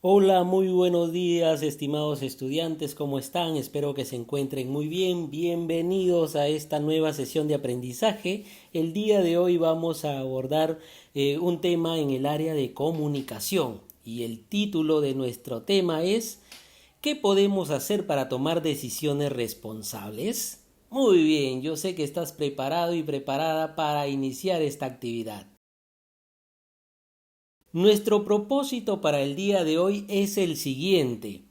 Hola, muy buenos días, estimados estudiantes, ¿cómo están? Espero que se encuentren muy bien. Bienvenidos a esta nueva sesión de aprendizaje. El día de hoy vamos a abordar un tema en el área de comunicación y el título de nuestro tema es ¿qué podemos hacer para tomar decisiones responsables? Muy bien, yo sé que estás preparado y preparada para iniciar esta actividad. Nuestro propósito para el día de hoy es el siguiente: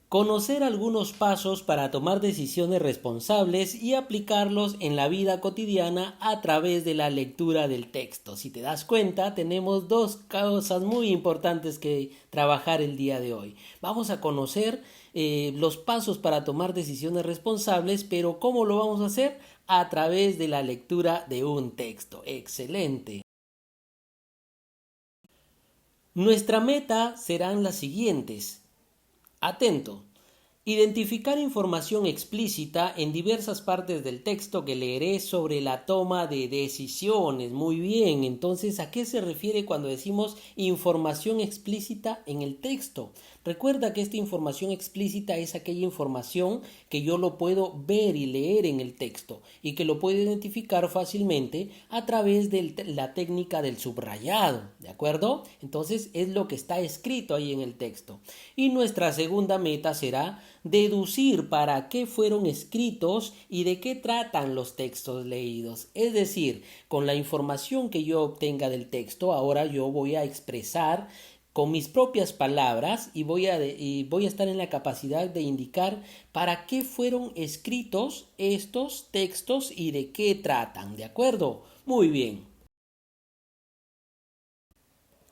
conocer algunos pasos para tomar decisiones responsables y aplicarlos en la vida cotidiana a través de la lectura del texto. Si te das cuenta, tenemos dos cosas muy importantes que trabajar el día de hoy. Vamos a conocer los pasos para tomar decisiones responsables, pero ¿cómo lo vamos a hacer? A través de la lectura de un texto. Excelente. Nuestra meta serán las siguientes. Atento. Identificar información explícita en diversas partes del texto que leeré sobre la toma de decisiones. Muy bien, entonces, ¿a qué se refiere cuando decimos información explícita en el texto? Recuerda que esta información explícita es aquella información que yo lo puedo ver y leer en el texto y que lo puedo identificar fácilmente a través de la técnica del subrayado, ¿de acuerdo? Entonces es lo que está escrito ahí en el texto. Y nuestra segunda meta será deducir para qué fueron escritos y de qué tratan los textos leídos. Es decir, con la información que yo obtenga del texto, ahora yo voy a expresar con mis propias palabras y voy a estar en la capacidad de indicar para qué fueron escritos estos textos y de qué tratan, ¿de acuerdo? Muy bien.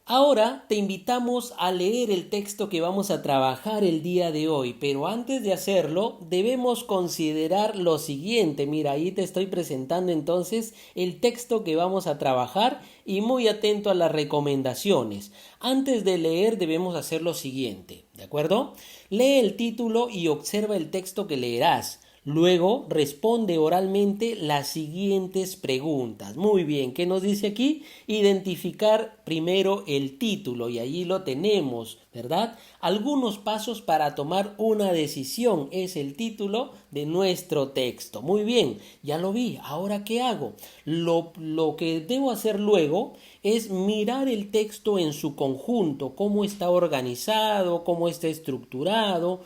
Ahora te invitamos a leer el texto que vamos a trabajar el día de hoy, pero antes de hacerlo debemos considerar lo siguiente. Mira, ahí te estoy presentando entonces el texto que vamos a trabajar y muy atento a las recomendaciones. Antes de leer debemos hacer lo siguiente, ¿de acuerdo? Lee el título y observa el texto que leerás. Luego responde oralmente las siguientes preguntas. Muy bien, ¿qué nos dice aquí? Identificar primero el título y allí lo tenemos, ¿verdad? Algunos pasos para tomar una decisión es el título de nuestro texto. Muy bien, ya lo vi. Ahora, ¿qué hago? Lo que debo hacer luego es mirar el texto en su conjunto, cómo está organizado, cómo está estructurado,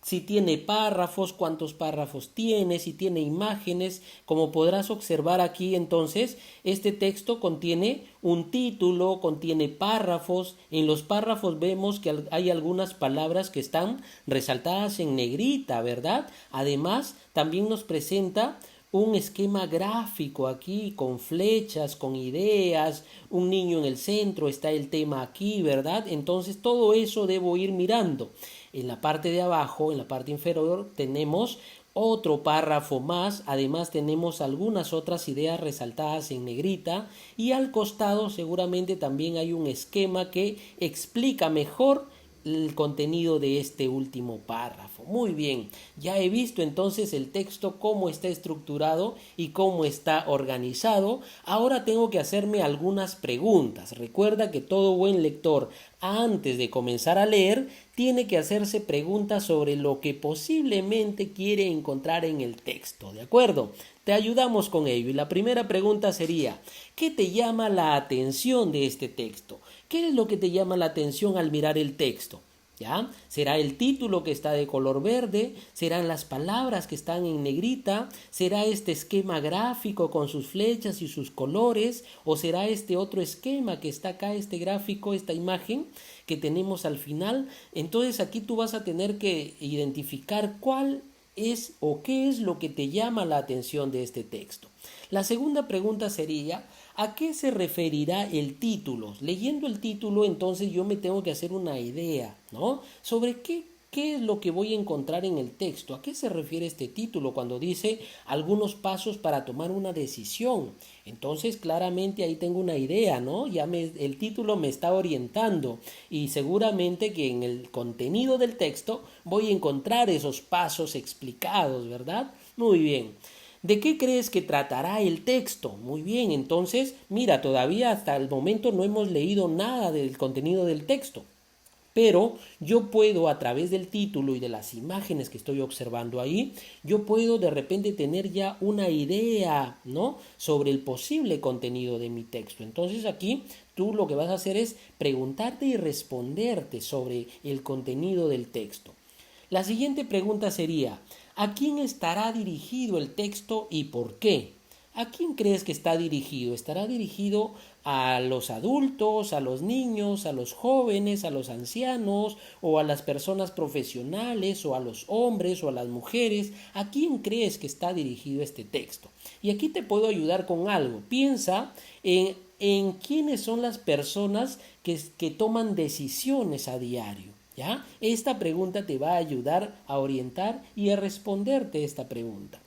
si tiene párrafos, cuántos párrafos tiene, si tiene imágenes. Como podrás observar aquí, entonces, este texto contiene un título, contiene párrafos. En los párrafos vemos que hay algunas palabras que están resaltadas en negrita, ¿verdad? Además, también nos presenta un esquema gráfico aquí con flechas, con ideas, un niño en el centro, está el tema aquí, ¿verdad? Entonces todo eso debo ir mirando. En la parte de abajo, en la parte inferior, tenemos otro párrafo más, además tenemos algunas otras ideas resaltadas en negrita y al costado seguramente también hay un esquema que explica mejor el contenido de este último párrafo. Muy bien, ya he visto entonces el texto, cómo está estructurado y cómo está organizado. Ahora tengo que hacerme algunas preguntas. Recuerda que todo buen lector, antes de comenzar a leer, tiene que hacerse preguntas sobre lo que posiblemente quiere encontrar en el texto, ¿de acuerdo? Te ayudamos con ello y la primera pregunta sería: ¿qué te llama la atención de este texto? ¿Qué es lo que te llama la atención al mirar el texto? ¿Ya? ¿Será el título que está de color verde? ¿Serán las palabras que están en negrita? ¿Será este esquema gráfico con sus flechas y sus colores? ¿O será este otro esquema que está acá, este gráfico, esta imagen que tenemos al final? Entonces aquí tú vas a tener que identificar cuál es o qué es lo que te llama la atención de este texto. La segunda pregunta sería: ¿a qué se referirá el título? Leyendo el título, entonces yo me tengo que hacer una idea, ¿no? Sobre qué es lo que voy a encontrar en el texto. ¿A qué se refiere este título cuando dice algunos pasos para tomar una decisión? Entonces, claramente ahí tengo una idea, ¿no? El título me está orientando y seguramente que en el contenido del texto voy a encontrar esos pasos explicados, ¿verdad? Muy bien. ¿De qué crees que tratará el texto? Muy bien, entonces, mira, todavía hasta el momento no hemos leído nada del contenido del texto. Pero yo puedo, a través del título y de las imágenes que estoy observando ahí, yo puedo de repente tener ya una idea, ¿no?, sobre el posible contenido de mi texto. Entonces aquí tú lo que vas a hacer es preguntarte y responderte sobre el contenido del texto. La siguiente pregunta sería: ¿a quién estará dirigido el texto y por qué? ¿A quién crees que está dirigido? ¿Estará dirigido a los adultos, a los niños, a los jóvenes, a los ancianos, o a las personas profesionales, o a los hombres, o a las mujeres? ¿A quién crees que está dirigido este texto? Y aquí te puedo ayudar con algo. Piensa en quiénes son las personas que toman decisiones a diario. ¿Ya? Esta pregunta te va a ayudar a orientar y a responderte esta pregunta.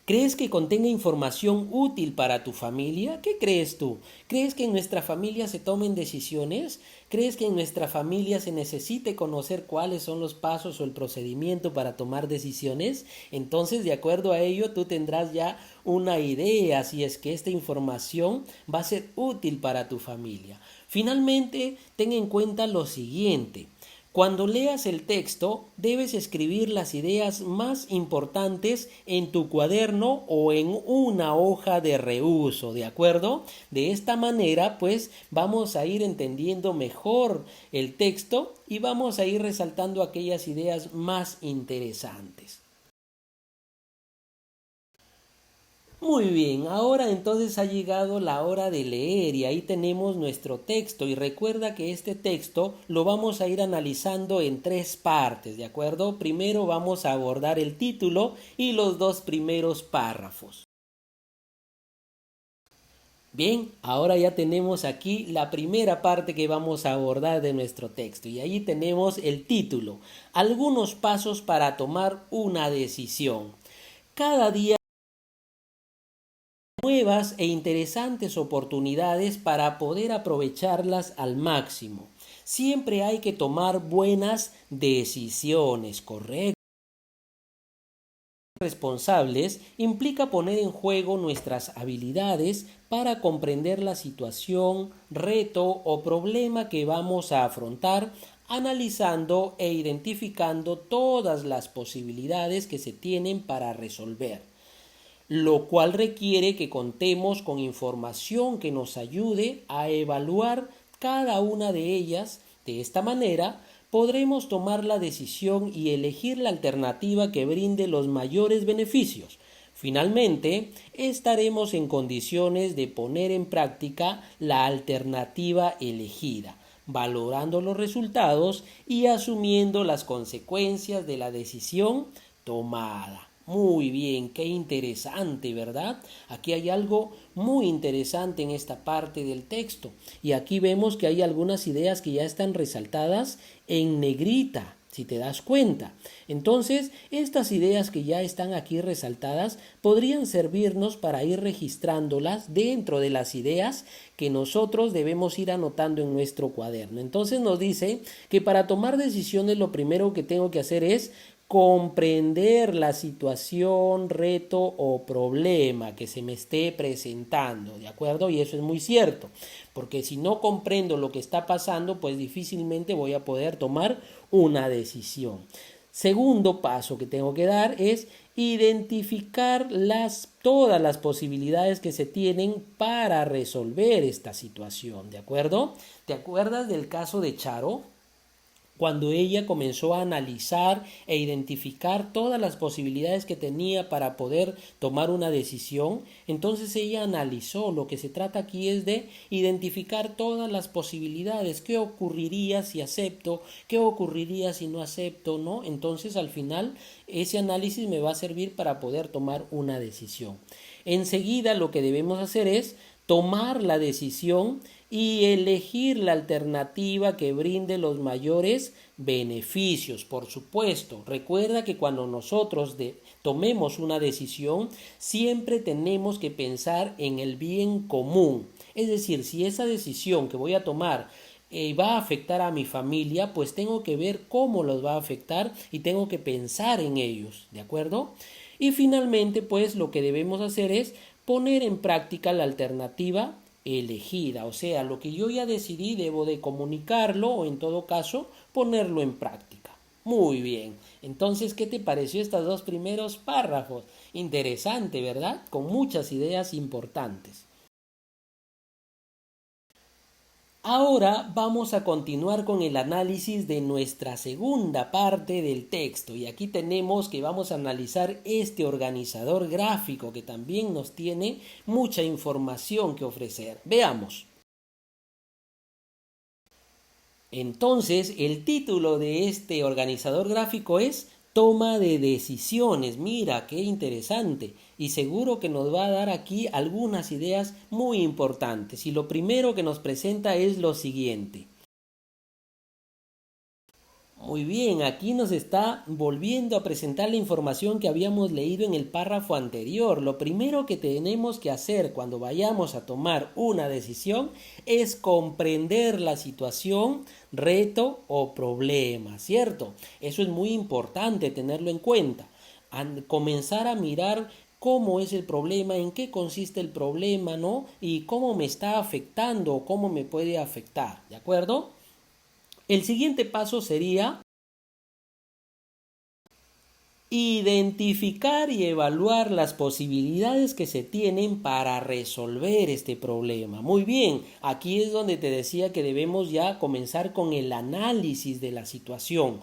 ¿Crees que contenga información útil para tu familia? ¿Qué crees tú? ¿Crees que en nuestra familia se tomen decisiones? ¿Crees que en nuestra familia se necesite conocer cuáles son los pasos o el procedimiento para tomar decisiones? Entonces, de acuerdo a ello, tú tendrás ya una idea si es que esta información va a ser útil para tu familia. Finalmente, ten en cuenta lo siguiente. Cuando leas el texto, debes escribir las ideas más importantes en tu cuaderno o en una hoja de reuso, ¿de acuerdo? De esta manera, pues, vamos a ir entendiendo mejor el texto y vamos a ir resaltando aquellas ideas más interesantes. Muy bien, ahora entonces ha llegado la hora de leer y ahí tenemos nuestro texto, y recuerda que este texto lo vamos a ir analizando en tres partes, ¿de acuerdo? Primero vamos a abordar el título y los dos primeros párrafos. Bien, ahora ya tenemos aquí la primera parte que vamos a abordar de nuestro texto, y ahí tenemos el título: algunos pasos para tomar una decisión. Cada día nuevas e interesantes oportunidades para poder aprovecharlas al máximo. Siempre hay que tomar buenas decisiones, correcto. Responsables implica poner en juego nuestras habilidades para comprender la situación, reto o problema que vamos a afrontar, analizando e identificando todas las posibilidades que se tienen para resolver, lo cual requiere que contemos con información que nos ayude a evaluar cada una de ellas. De esta manera, podremos tomar la decisión y elegir la alternativa que brinde los mayores beneficios. Finalmente, estaremos en condiciones de poner en práctica la alternativa elegida, valorando los resultados y asumiendo las consecuencias de la decisión tomada. Muy bien, qué interesante, ¿verdad? Aquí hay algo muy interesante en esta parte del texto. Y aquí vemos que hay algunas ideas que ya están resaltadas en negrita, si te das cuenta. Entonces, estas ideas que ya están aquí resaltadas podrían servirnos para ir registrándolas dentro de las ideas que nosotros debemos ir anotando en nuestro cuaderno. Entonces nos dice que para tomar decisiones lo primero que tengo que hacer es comprender la situación, reto o problema que se me esté presentando, ¿de acuerdo? Y eso es muy cierto, porque si no comprendo lo que está pasando, pues difícilmente voy a poder tomar una decisión. Segundo paso que tengo que dar es identificar todas las posibilidades que se tienen para resolver esta situación, ¿de acuerdo? ¿Te acuerdas del caso de Charo? Cuando ella comenzó a analizar e identificar todas las posibilidades que tenía para poder tomar una decisión, entonces ella analizó. Lo que se trata aquí es de identificar todas las posibilidades. ¿Qué ocurriría si acepto? ¿Qué ocurriría si no acepto? ¿No? Entonces al final ese análisis me va a servir para poder tomar una decisión. Enseguida lo que debemos hacer es tomar la decisión y elegir la alternativa que brinde los mayores beneficios. Por supuesto, recuerda que cuando nosotros tomemos una decisión, siempre tenemos que pensar en el bien común. Es decir, si esa decisión que voy a tomar va a afectar a mi familia, pues tengo que ver cómo los va a afectar y tengo que pensar en ellos, ¿de acuerdo? Y finalmente, pues lo que debemos hacer es poner en práctica la alternativa elegida. O sea, lo que yo ya decidí debo de comunicarlo o en todo caso ponerlo en práctica. Muy bien. Entonces, ¿qué te pareció estos dos primeros párrafos? Interesante, ¿verdad? Con muchas ideas importantes. Ahora vamos a continuar con el análisis de nuestra segunda parte del texto y aquí tenemos que vamos a analizar este organizador gráfico que también nos tiene mucha información que ofrecer. Veamos. Entonces, el título de este organizador gráfico es Toma de decisiones. Mira, qué interesante. Y seguro que nos va a dar aquí algunas ideas muy importantes. Y lo primero que nos presenta es lo siguiente. Muy bien, aquí nos está volviendo a presentar la información que habíamos leído en el párrafo anterior. Lo primero que tenemos que hacer cuando vayamos a tomar una decisión es comprender la situación, reto o problema, ¿cierto? Eso es muy importante tenerlo en cuenta. Comenzar a mirar cómo es el problema, en qué consiste el problema, ¿no? Y cómo me está afectando o cómo me puede afectar, ¿de acuerdo? El siguiente paso sería identificar y evaluar las posibilidades que se tienen para resolver este problema. Muy bien, aquí es donde te decía que debemos ya comenzar con el análisis de la situación.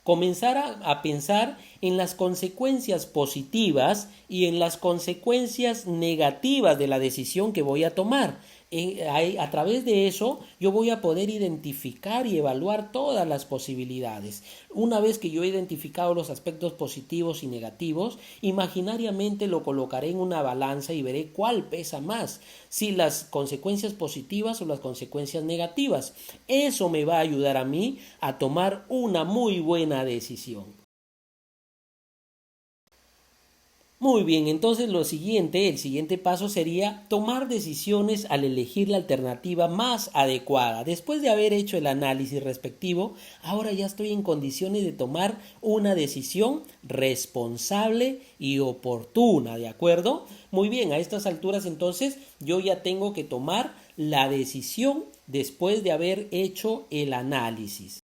Comenzar a pensar en las consecuencias positivas y en las consecuencias negativas de la decisión que voy a tomar. A través de eso yo voy a poder identificar y evaluar todas las posibilidades. Una vez que yo he identificado los aspectos positivos y negativos, imaginariamente lo colocaré en una balanza y veré cuál pesa más, si las consecuencias positivas o las consecuencias negativas. Eso me va a ayudar a mí a tomar una muy buena decisión. Muy bien, entonces el siguiente paso sería tomar decisiones al elegir la alternativa más adecuada. Después de haber hecho el análisis respectivo, ahora ya estoy en condiciones de tomar una decisión responsable y oportuna, ¿de acuerdo? Muy bien, a estas alturas entonces yo ya tengo que tomar la decisión después de haber hecho el análisis.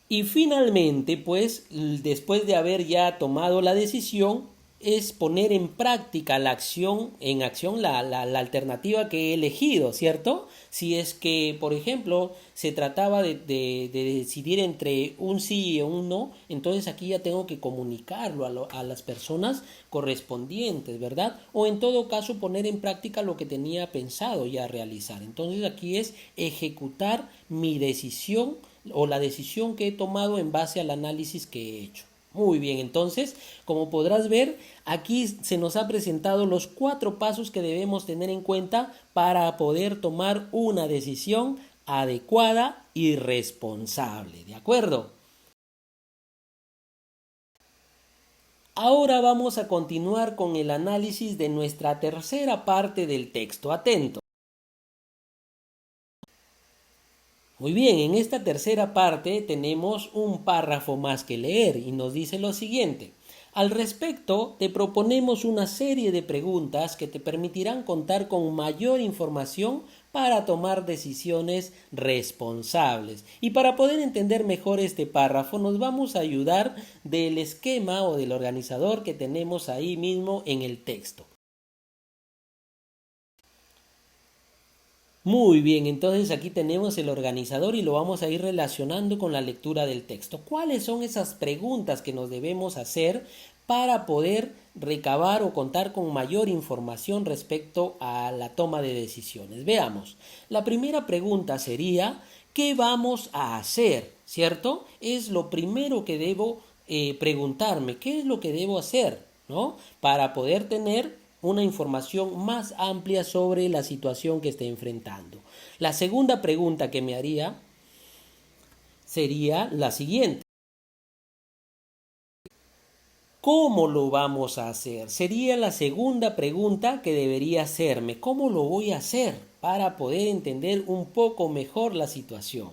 Y finalmente, pues, después de haber ya tomado la decisión, es poner en práctica en acción la alternativa que he elegido, ¿cierto? Si es que, por ejemplo, se trataba de decidir entre un sí y un no, entonces aquí ya tengo que comunicarlo a las personas correspondientes, ¿verdad? O en todo caso poner en práctica lo que tenía pensado ya realizar. Entonces aquí es ejecutar mi decisión o la decisión que he tomado en base al análisis que he hecho. Muy bien, entonces, como podrás ver, aquí se nos ha presentado los 4 pasos que debemos tener en cuenta para poder tomar una decisión adecuada y responsable. ¿De acuerdo? Ahora vamos a continuar con el análisis de nuestra tercera parte del texto. Atento. Muy bien, en esta tercera parte tenemos un párrafo más que leer y nos dice lo siguiente. Al respecto, te proponemos una serie de preguntas que te permitirán contar con mayor información para tomar decisiones responsables. Y para poder entender mejor este párrafo, nos vamos a ayudar del esquema o del organizador que tenemos ahí mismo en el texto. Muy bien, entonces aquí tenemos el organizador y lo vamos a ir relacionando con la lectura del texto. ¿Cuáles son esas preguntas que nos debemos hacer para poder recabar o contar con mayor información respecto a la toma de decisiones? Veamos, la primera pregunta sería, ¿qué vamos a hacer? ¿Cierto? Es lo primero que debo preguntarme, ¿qué es lo que debo hacer? ¿No? Para poder tener una información más amplia sobre la situación que esté enfrentando. La segunda pregunta que me haría sería la siguiente. ¿Cómo lo vamos a hacer? Sería la segunda pregunta que debería hacerme. ¿Cómo lo voy a hacer para poder entender un poco mejor la situación?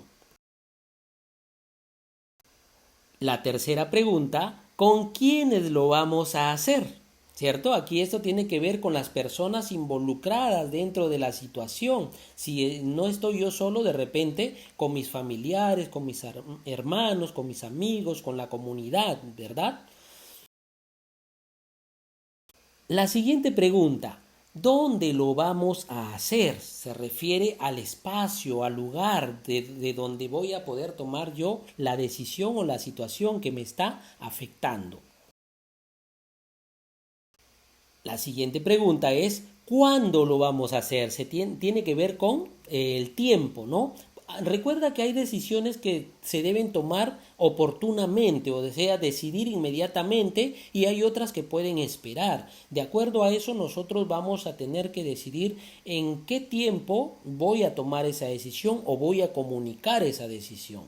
La tercera pregunta, ¿con quiénes lo vamos a hacer? ¿Cierto? Aquí esto tiene que ver con las personas involucradas dentro de la situación. Si no estoy yo solo, de repente con mis familiares, con mis hermanos, con mis amigos, con la comunidad, ¿verdad? La siguiente pregunta, ¿dónde lo vamos a hacer? Se refiere al espacio, al lugar de donde voy a poder tomar yo la decisión o la situación que me está afectando. La siguiente pregunta es, ¿cuándo lo vamos a hacer? Tiene que ver con el tiempo, ¿no? Recuerda que hay decisiones que se deben tomar oportunamente, o sea, decidir inmediatamente, y hay otras que pueden esperar. De acuerdo a eso, nosotros vamos a tener que decidir en qué tiempo voy a tomar esa decisión o voy a comunicar esa decisión.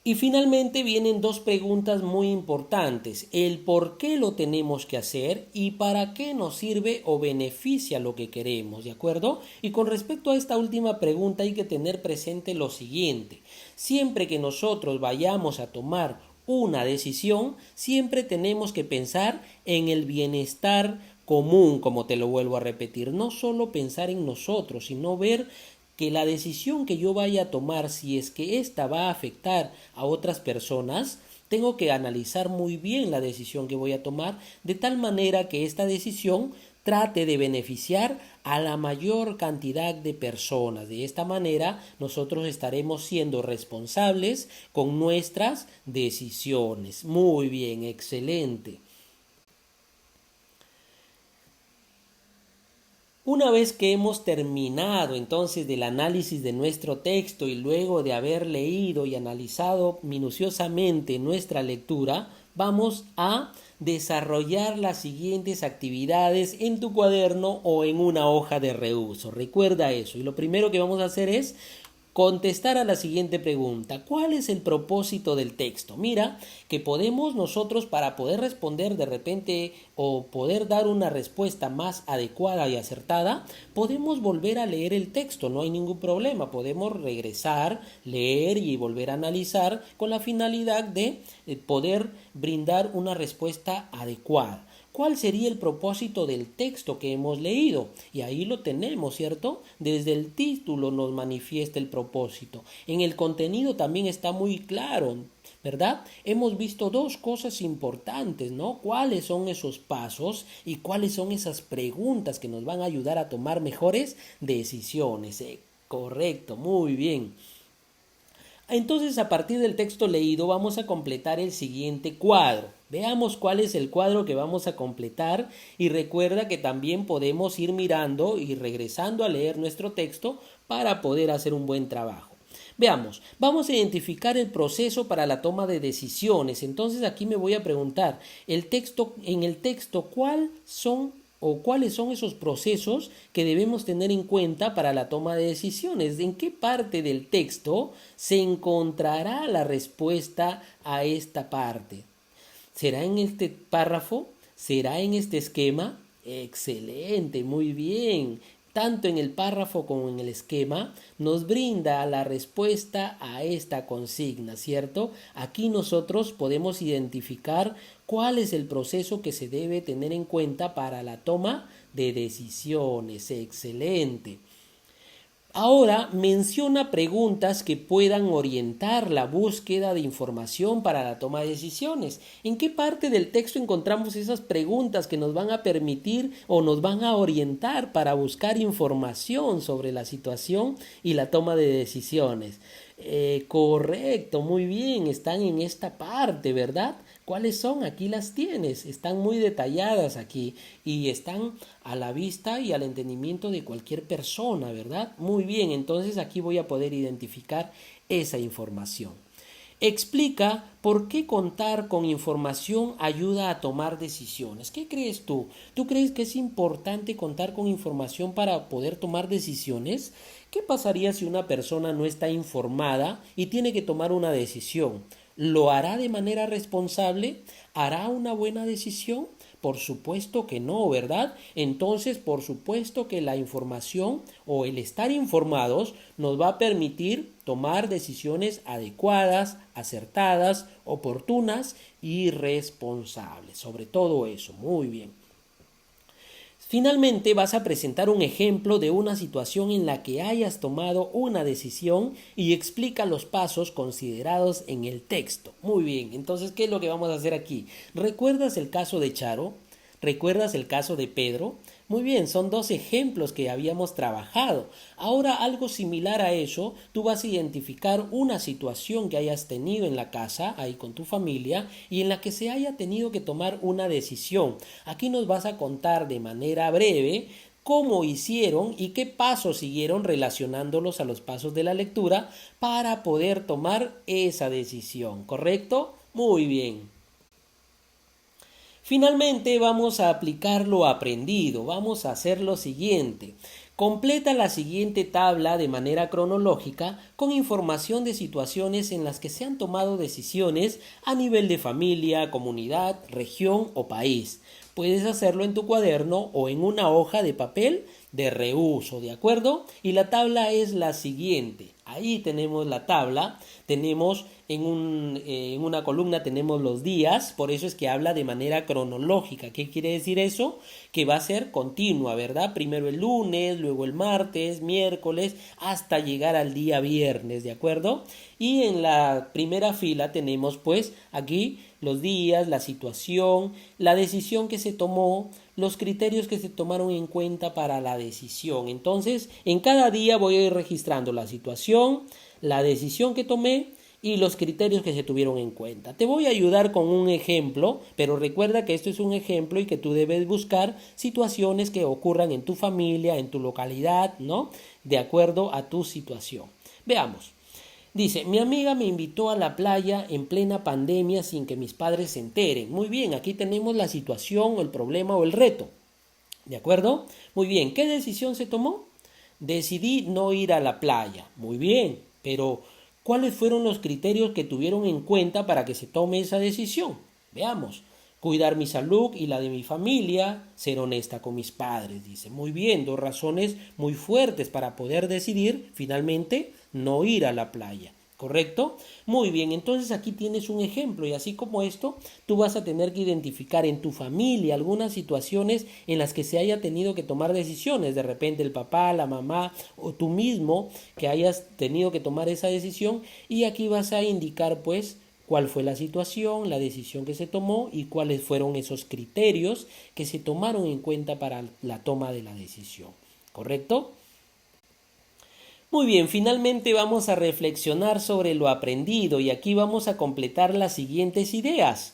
Y finalmente vienen dos preguntas muy importantes. El por qué lo tenemos que hacer y para qué nos sirve o beneficia lo que queremos, ¿de acuerdo? Y con respecto a esta última pregunta hay que tener presente lo siguiente. Siempre que nosotros vayamos a tomar una decisión, siempre tenemos que pensar en el bienestar común, como te lo vuelvo a repetir. No solo pensar en nosotros, sino ver que la decisión que yo vaya a tomar, si es que ésta va a afectar a otras personas, tengo que analizar muy bien la decisión que voy a tomar, de tal manera que esta decisión trate de beneficiar a la mayor cantidad de personas. De esta manera nosotros estaremos siendo responsables con nuestras decisiones. Muy bien, excelente. Una vez que hemos terminado entonces del análisis de nuestro texto y luego de haber leído y analizado minuciosamente nuestra lectura, vamos a desarrollar las siguientes actividades en tu cuaderno o en una hoja de reuso. Recuerda eso. Y lo primero que vamos a hacer es contestar a la siguiente pregunta. ¿Cuál es el propósito del texto? Mira que podemos nosotros, para poder responder de repente o poder dar una respuesta más adecuada y acertada, podemos volver a leer el texto, no hay ningún problema. Podemos regresar, leer y volver a analizar con la finalidad de poder brindar una respuesta adecuada. ¿Cuál sería el propósito del texto que hemos leído? Y ahí lo tenemos, ¿cierto? Desde el título nos manifiesta el propósito. En el contenido también está muy claro, ¿verdad? Hemos visto dos cosas importantes, ¿no? ¿Cuáles son esos pasos y cuáles son esas preguntas que nos van a ayudar a tomar mejores decisiones? Correcto, muy bien. Entonces, a partir del texto leído vamos a completar el siguiente cuadro. Veamos cuál es el cuadro que vamos a completar y recuerda que también podemos ir mirando y regresando a leer nuestro texto para poder hacer un buen trabajo. Veamos, vamos a identificar el proceso para la toma de decisiones. Entonces aquí me voy a preguntar, en el texto, ¿cuáles son esos procesos que debemos tener en cuenta para la toma de decisiones? ¿En qué parte del texto se encontrará la respuesta a esta parte? ¿Será en este párrafo? ¿Será en este esquema? Excelente, muy bien. Tanto en el párrafo como en el esquema nos brinda la respuesta a esta consigna, ¿cierto? Aquí nosotros podemos identificar cuál es el proceso que se debe tener en cuenta para la toma de decisiones. Excelente. Ahora menciona preguntas que puedan orientar la búsqueda de información para la toma de decisiones. ¿En qué parte del texto encontramos esas preguntas que nos van a permitir o nos van a orientar para buscar información sobre la situación y la toma de decisiones? Correcto, muy bien, están en esta parte, ¿verdad? ¿Cuáles son? Aquí las tienes, están muy detalladas aquí y están a la vista y al entendimiento de cualquier persona, ¿verdad? Muy bien, entonces aquí voy a poder identificar esa información. Explica por qué contar con información ayuda a tomar decisiones. ¿Qué crees tú? ¿Tú crees que es importante contar con información para poder tomar decisiones? ¿Qué pasaría si una persona no está informada y tiene que tomar una decisión? ¿Lo hará de manera responsable? ¿Hará una buena decisión? Por supuesto que no, ¿verdad? Entonces, por supuesto que la información o el estar informados nos va a permitir tomar decisiones adecuadas, acertadas, oportunas y responsables. Sobre todo eso, muy bien. Finalmente vas a presentar un ejemplo de una situación en la que hayas tomado una decisión y explica los pasos considerados en el texto. Muy bien, entonces, ¿qué es lo que vamos a hacer aquí? ¿Recuerdas el caso de Charo? ¿Recuerdas el caso de Pedro? Muy bien, son dos ejemplos que habíamos trabajado. Ahora algo similar a eso, tú vas a identificar una situación que hayas tenido en la casa, ahí con tu familia, y en la que se haya tenido que tomar una decisión. Aquí nos vas a contar de manera breve cómo hicieron y qué pasos siguieron relacionándolos a los pasos de la lectura para poder tomar esa decisión, ¿correcto? Muy bien. Finalmente vamos a aplicar lo aprendido, vamos a hacer lo siguiente. Completa la siguiente tabla de manera cronológica con información de situaciones en las que se han tomado decisiones a nivel de familia, comunidad, región o país. Puedes hacerlo en tu cuaderno o en una hoja de papel de reuso, ¿de acuerdo? Y la tabla es la siguiente. Ahí tenemos la tabla, tenemos en una columna tenemos los días, por eso es que habla de manera cronológica. ¿Qué quiere decir eso? Que va a ser continua, ¿verdad? Primero el lunes, luego el martes, miércoles, hasta llegar al día viernes, ¿de acuerdo? Y en la primera fila tenemos pues aquí los días, la situación, la decisión que se tomó, los criterios que se tomaron en cuenta para la decisión. Entonces, en cada día voy a ir registrando la situación, la decisión que tomé y los criterios que se tuvieron en cuenta. Te voy a ayudar con un ejemplo, pero recuerda que esto es un ejemplo y que tú debes buscar situaciones que ocurran en tu familia, en tu localidad, ¿no? De acuerdo a tu situación. Veamos. Dice, mi amiga me invitó a la playa en plena pandemia sin que mis padres se enteren. Muy bien, aquí tenemos la situación, el problema o el reto. ¿De acuerdo? Muy bien, ¿qué decisión se tomó? Decidí no ir a la playa. Muy bien, pero ¿cuáles fueron los criterios que tuvieron en cuenta para que se tome esa decisión? Veamos. Cuidar mi salud y la de mi familia, ser honesta con mis padres, dice. Muy bien, dos razones muy fuertes para poder decidir finalmente no ir a la playa. ¿Correcto? Muy bien, entonces aquí tienes un ejemplo y así como esto, tú vas a tener que identificar en tu familia algunas situaciones en las que se haya tenido que tomar decisiones, de repente el papá, la mamá o tú mismo que hayas tenido que tomar esa decisión y aquí vas a indicar pues cuál fue la situación, la decisión que se tomó y cuáles fueron esos criterios que se tomaron en cuenta para la toma de la decisión. ¿Correcto? Muy bien, finalmente vamos a reflexionar sobre lo aprendido y aquí vamos a completar las siguientes ideas.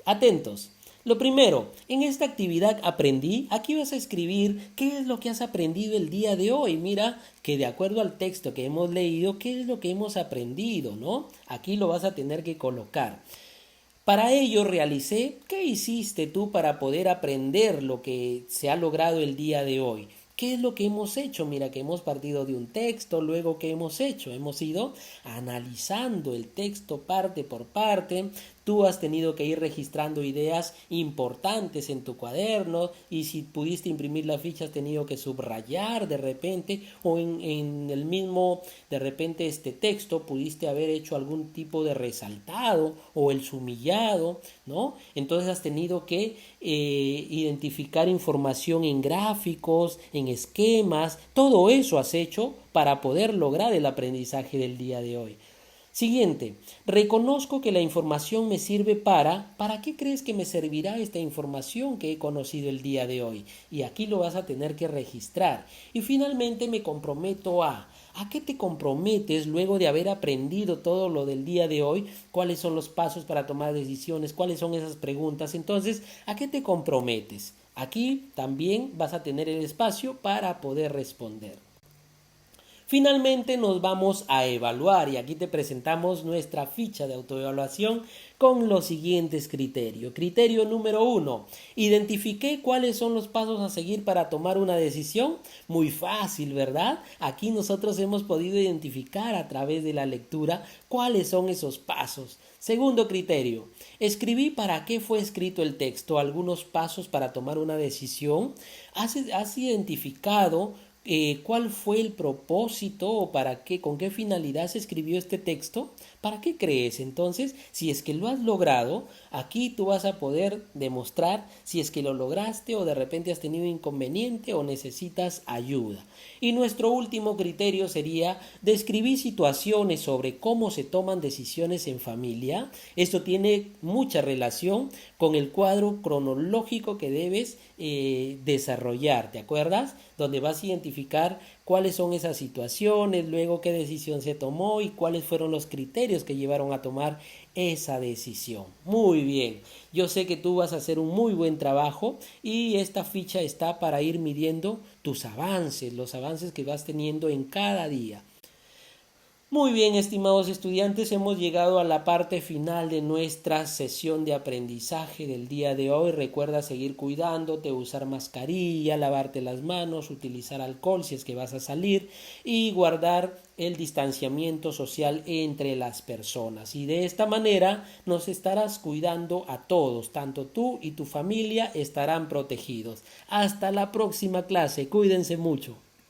Atentos. Lo primero, en esta actividad aprendí, aquí vas a escribir qué es lo que has aprendido el día de hoy. Mira que de acuerdo al texto que hemos leído, qué es lo que hemos aprendido, ¿no? Aquí lo vas a tener que colocar. Para ello realicé, ¿qué hiciste tú para poder aprender lo que se ha logrado el día de hoy? ¿Qué es lo que hemos hecho? Mira que hemos partido de un texto, luego ¿qué hemos hecho? Hemos ido analizando el texto parte por parte. Tú has tenido que ir registrando ideas importantes en tu cuaderno y si pudiste imprimir la ficha has tenido que subrayar de repente o en el mismo de repente este texto pudiste haber hecho algún tipo de resaltado o el sumillado, ¿no? Entonces has tenido que identificar información en gráficos, en esquemas, todo eso has hecho para poder lograr el aprendizaje del día de hoy. Siguiente, reconozco que la información me sirve ¿para qué crees que me servirá esta información que he conocido el día de hoy? Y aquí lo vas a tener que registrar. Y finalmente me comprometo ¿a qué te comprometes luego de haber aprendido todo lo del día de hoy? ¿Cuáles son los pasos para tomar decisiones? ¿Cuáles son esas preguntas? Entonces, ¿a qué te comprometes? Aquí también vas a tener el espacio para poder responder. Finalmente nos vamos a evaluar y aquí te presentamos nuestra ficha de autoevaluación con los siguientes criterios. Criterio número 1. Identifiqué cuáles son los pasos a seguir para tomar una decisión. Muy fácil, ¿verdad? Aquí nosotros hemos podido identificar a través de la lectura cuáles son esos pasos. Segundo criterio. Escribí para qué fue escrito el texto, algunos pasos para tomar una decisión. ¿Has identificado cuál fue el propósito o para qué, con qué finalidad se escribió este texto? ¿Para qué crees? Entonces, si es que lo has logrado, aquí tú vas a poder demostrar si es que lo lograste o de repente has tenido inconveniente o necesitas ayuda. Y nuestro último criterio sería describir situaciones sobre cómo se toman decisiones en familia. Esto tiene mucha relación con el cuadro cronológico que debes desarrollar, ¿te acuerdas? Donde vas a identificar cuáles son esas situaciones, luego qué decisión se tomó y cuáles fueron los criterios que llevaron a tomar esa decisión. Muy bien, yo sé que tú vas a hacer un muy buen trabajo y esta ficha está para ir midiendo tus avances, los avances que vas teniendo en cada día. Muy bien, estimados estudiantes, hemos llegado a la parte final de nuestra sesión de aprendizaje del día de hoy. Recuerda seguir cuidándote, usar mascarilla, lavarte las manos, utilizar alcohol si es que vas a salir y guardar el distanciamiento social entre las personas. Y de esta manera nos estarás cuidando a todos, tanto tú y tu familia estarán protegidos. Hasta la próxima clase, cuídense mucho.